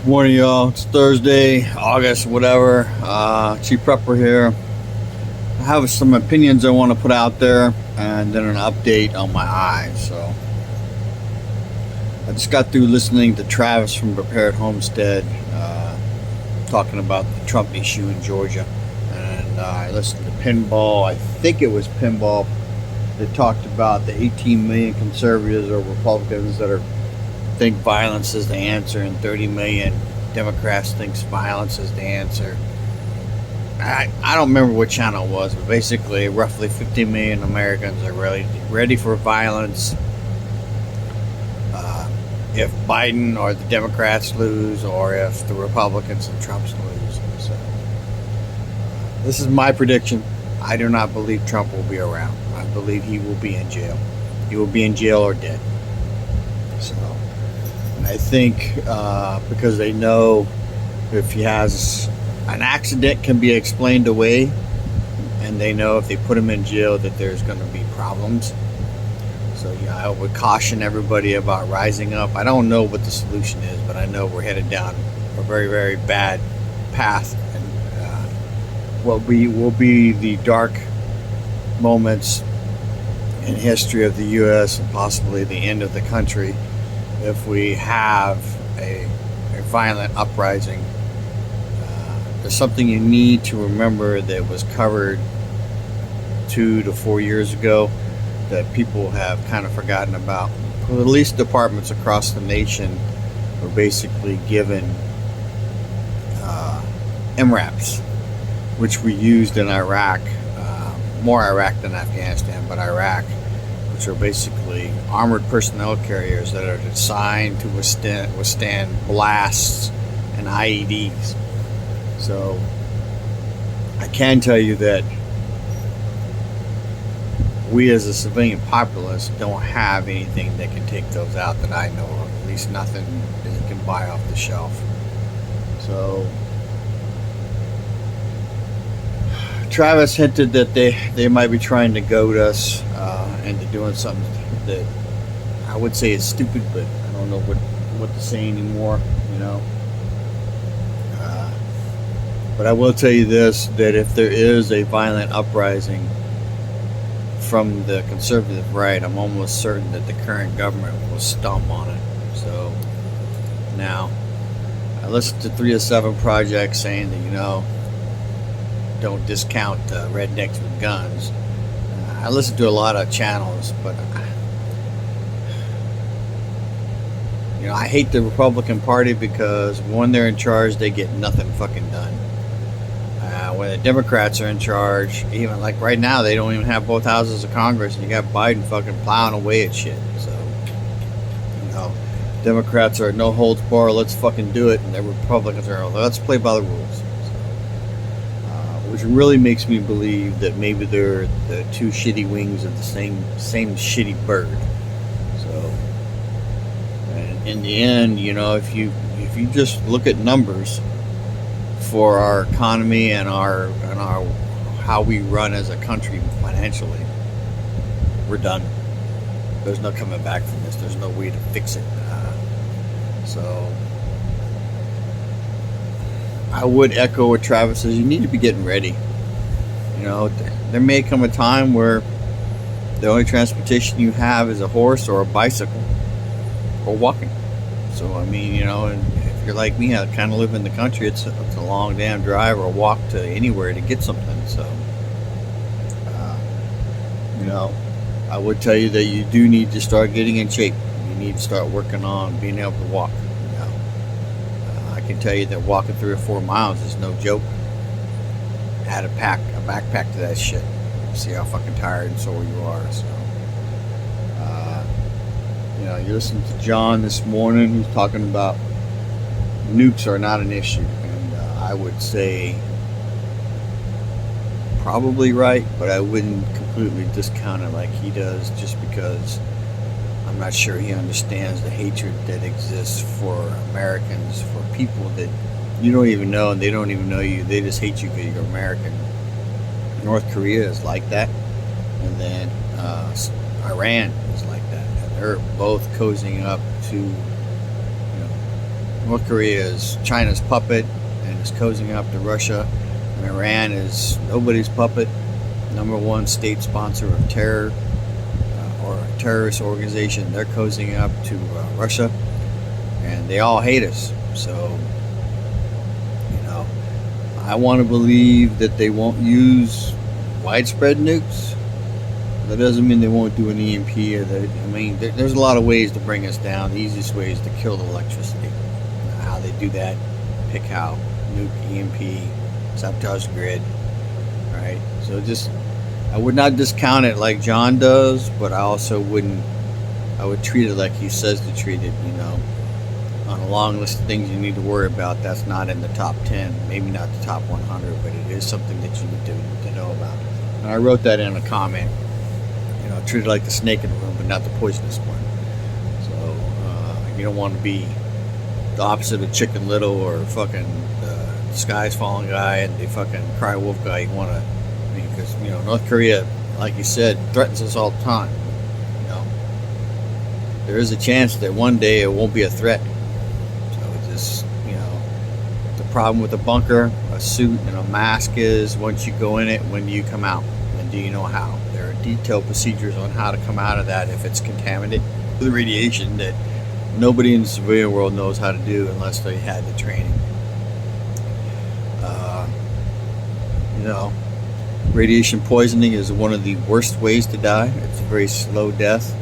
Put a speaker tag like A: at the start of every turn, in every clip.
A: Morning, y'all. It's Thursday, August, whatever. Chief Prepper here. I have some opinions I want to put out there, and then an update on my eyes. So, I just got through listening to Travis from Prepared Homestead talking about the Trump issue in Georgia, and I listened to Pinball. I think it was Pinball that talked about the 18 million conservatives or Republicans that think violence is the answer, and 30 million Democrats thinks violence is the answer. I don't remember what channel it was, but basically roughly 50 million Americans are really ready for violence if Biden or the Democrats lose, or if the Republicans and Trump's lose. So this is my prediction. I do not believe Trump will be around. I believe he will be in jail. He will be in jail or dead. So I think because they know if he has an accident can be explained away, and they know if they put him in jail that there's going to be problems. So yeah, I would caution everybody about rising up. I don't know what the solution is, but I know we're headed down a very, very bad path, and what will be the dark moments in history of the U.S. and possibly the end of the country if we have a violent uprising. There's something you need to remember that was covered 2 to 4 years ago that people have kind of forgotten about. Police departments across the nation were basically given MRAPs, which we used in Iraq, more Iraq than Afghanistan, but Iraq, which are basically armored personnel carriers that are designed to withstand blasts and IEDs. So I can tell you that we as a civilian populace don't have anything that can take those out that I know of. At least nothing that you can buy off the shelf. So Travis hinted that they might be trying to goad us into doing something that I would say is stupid, but I don't know what to say anymore, you know. But I will tell you this, that if there is a violent uprising from the conservative right, I'm almost certain that the current government will stomp on it. So now, I listened to 3 of 7 projects saying that, you know, don't discount rednecks with guns. I listen to a lot of channels, but you know, I hate the Republican Party because when they're in charge, they get nothing fucking done. When the Democrats are in charge, even like right now, they don't even have both houses of Congress, and you got Biden fucking plowing away at shit. So, you know, Democrats are no holds barred, let's fucking do it, and the Republicans are let's play by the rules. Which really makes me believe that maybe they're the two shitty wings of the same shitty bird. So, and in the end, you know, if you just look at numbers for our economy and our how we run as a country financially, we're done. There's no coming back from this. There's no way to fix it. So I would echo what Travis says. You need to be getting ready. You know, there may come a time where the only transportation you have is a horse or a bicycle or walking. So I mean, you know, and if you're like me, I kind of live in the country. It's a long damn drive or walk to anywhere to get something. So, you know, I would tell you that you do need to start getting in shape. You need to start working on being able to walk. You know, I can tell you that walking 3 or 4 miles is no joke. Add a backpack to that shit. See how fucking tired and sore you are. So, you know, you listen to John this morning. He's talking about nukes are not an issue, and I would say probably right, but I wouldn't completely discount it like he does, just because I'm not sure he understands the hatred that exists for Americans, for people that you don't even know, and they don't even know you. They just hate you because you're American. North Korea is like that, and then Iran is like that, and they're both cozying up to, you know, North Korea is China's puppet and is cozying up to Russia. And Iran is nobody's puppet. Number one state sponsor of terror, or a terrorist organization. They're cozying up to Russia, and they all hate us. So, I want to believe that they won't use widespread nukes. That doesn't mean they won't do an EMP. There's a lot of ways to bring us down. The easiest way is to kill the electricity. How they do that, pick how, nuke, EMP, sabotage the grid, right? So I would not discount it like John does, but I also wouldn't, I would treat it like he says to treat it, on a long list of things you need to worry about. That's not in the top 10, maybe not the top 100, but it is something that you need to know about. And I wrote that in a comment, treat it like the snake in the room, but not the poisonous one. So you don't want to be the opposite of Chicken Little or fucking the sky's falling guy and the fucking cry wolf guy. You want to, because North Korea, like you said, threatens us all the time. There is a chance that one day it won't be a threat. So it just, the problem with a bunker, a suit, and a mask is once you go in it, when do you come out? And do you know how? There are detailed procedures on how to come out of that if it's contaminated with radiation that nobody in the civilian world knows how to do unless they had the training. Radiation poisoning is one of the worst ways to die. It's a very slow death.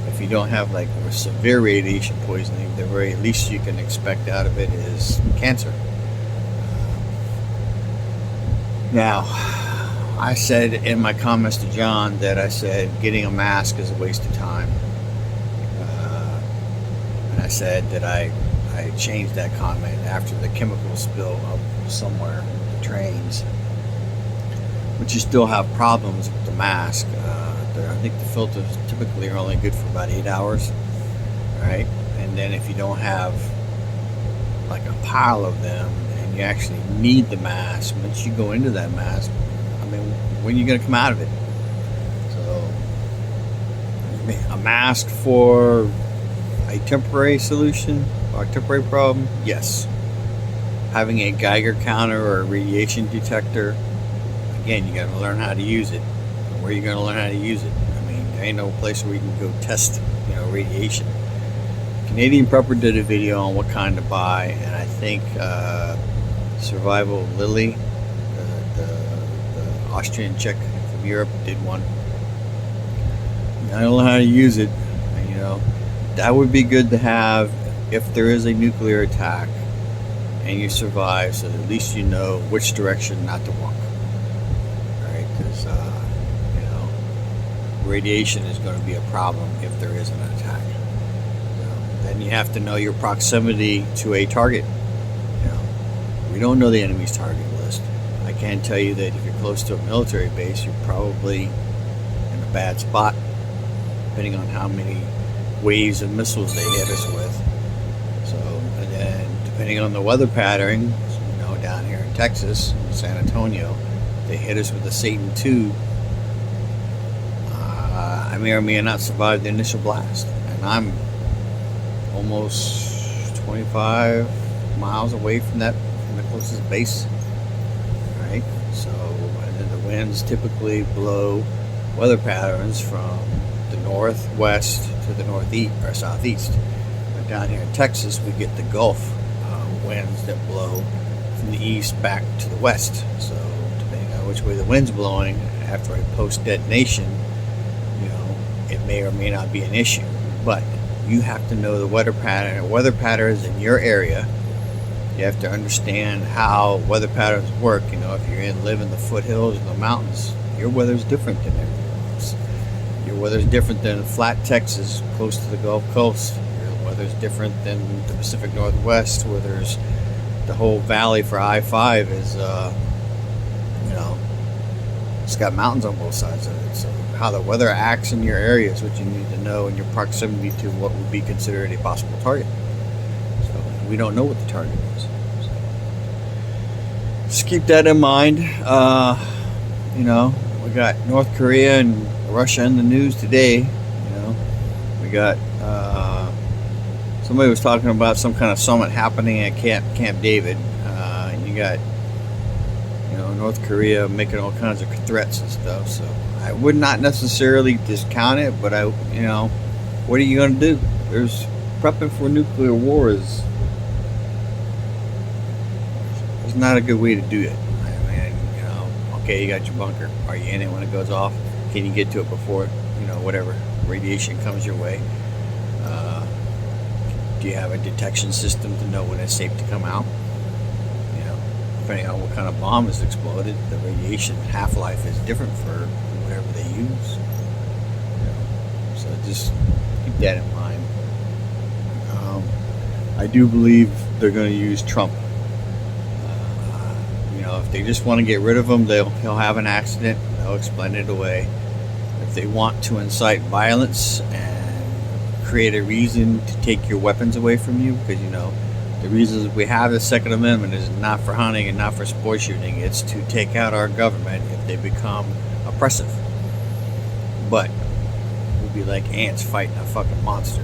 A: If you don't have like severe radiation poisoning, the very least you can expect out of it is cancer. Now, I said in my comments to John that I said getting a mask is a waste of time. And I said that I changed that comment after the chemical spill up somewhere in the trains. But you still have problems with the mask. I think the filters typically are only good for about 8 hours, right? And then if you don't have like a pile of them and you actually need the mask, once you go into that mask, when are you going to come out of it? So, a mask for a temporary solution or a temporary problem? Yes. Having a Geiger counter or a radiation detector, again, you got to learn how to use it. Where are you going to learn how to use it? There ain't no place where you can go test, radiation. Canadian Prepper did a video on what kind to buy, and I think Survival Lily, the Austrian chick from Europe, did one. I don't know how to use it. That would be good to have if there is a nuclear attack and you survive, so at least you know which direction not to walk. Right? Because radiation is going to be a problem if there is an attack. Then you have to know your proximity to a target. We don't know the enemy's target list. I can tell you that if you're close to a military base, you're probably in a bad spot, depending on how many waves of missiles they hit us with. So, and then depending on the weather pattern, down here in Texas, in San Antonio, they hit us with a Satan II. I may or may not survive the initial blast, and I'm almost 25 miles away from the closest base. Right? So, and then the winds typically blow weather patterns from the northwest to the northeast or southeast. But down here in Texas, we get the Gulf winds that blow from the east back to the west. So, depending on which way the wind's blowing, after a post detonation, it may or may not be an issue, but you have to know the weather patterns in your area. You have to understand how weather patterns work. If you live in the foothills and the mountains, your weather's different than everyone else. Your weather's different than flat Texas, close to the Gulf Coast. Your weather's different than the Pacific Northwest, where there's the whole valley for I-5 is, it's got mountains on both sides of it. So how the weather acts in your area is what you need to know in your proximity to what would be considered a possible target. So we don't know what the target is. So just keep that in mind. We got North Korea and Russia in the news today. We got somebody was talking about some kind of summit happening at Camp David. You got, North Korea making all kinds of threats and stuff. So I would not necessarily discount it, but what are you going to do? There's prepping for nuclear war is not a good way to do it. I mean, okay, you got your bunker. Are you in it when it goes off? Can you get to it before, whatever radiation comes your way? Do you have a detection system to know when it's safe to come out? Depending on what kind of bomb is exploded, the radiation half-life is different for whatever they use. So just keep that in mind. I do believe they're going to use Trump. If they just want to get rid of him, he'll have an accident. They'll explain it away. If they want to incite violence and create a reason to take your weapons away from you, because the reasons we have the Second Amendment is not for hunting and not for sport shooting. It's to take out our government if they become oppressive. But we'll be like ants fighting a fucking monster.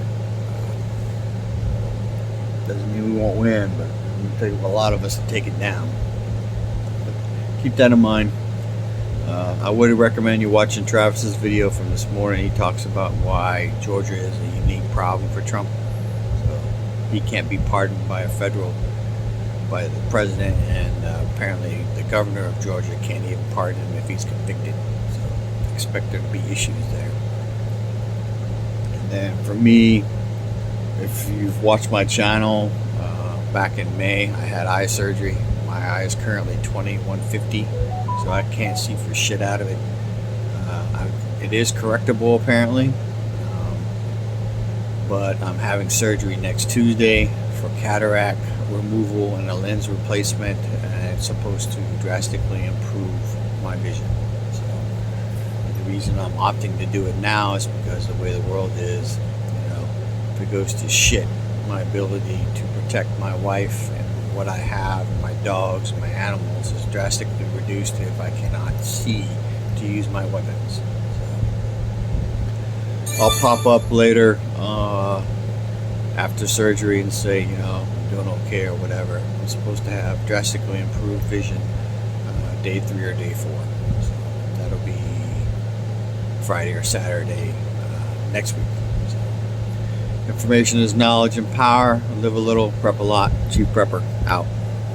A: Doesn't mean we won't win, but it'll take a lot of us to take it down. But keep that in mind. I would recommend you watching Travis's video from this morning. He talks about why Georgia is a unique problem for Trump. He can't be pardoned by the president, and apparently the governor of Georgia can't even pardon him if he's convicted. So expect there to be issues there. And then for me, if you've watched my channel, back in May, I had eye surgery. My eye is currently 20/150, so I can't see for shit out of it. It is correctable apparently. But I'm having surgery next Tuesday for cataract removal and a lens replacement, and it's supposed to drastically improve my vision. So the reason I'm opting to do it now is because the way the world is, if it goes to shit, my ability to protect my wife and what I have, and my dogs and my animals, is drastically reduced if I cannot see to use my weapons. I'll pop up later after surgery and say, I'm doing okay or whatever. I'm supposed to have drastically improved vision day 3 or day 4. So that'll be Friday or Saturday next week. So, information is knowledge and power. Live a little, prep a lot. Chief Prepper out.